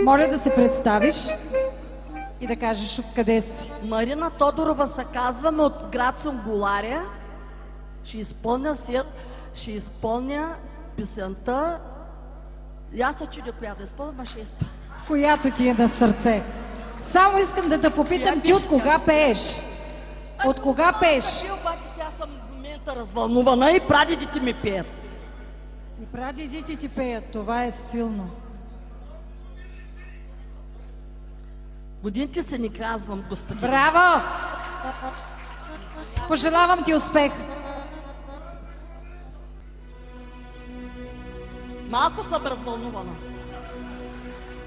Моля да се представиш и да кажеш откъде си. Марина Тодорова се казваме, от град Сунгулария. Ще изпълня песента. И аз се чудя коя да изпълня, ма ще изпълня. Която ти е на сърце. Само искам да те попитам, ти от кога пееш? От кога пееш? Обаче сега съм в момента развълнувана и прадедите ми пеят. И прадедите ти пеят, това е силно. Годините се ни казвам, господин. Браво! Пожелавам ти успех. Малко съм развълнувана.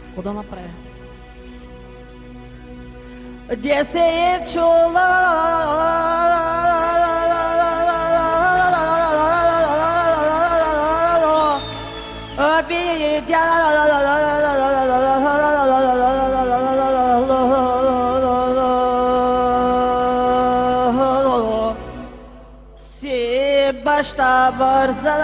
Какво да направя? Де се е чула си баща бърза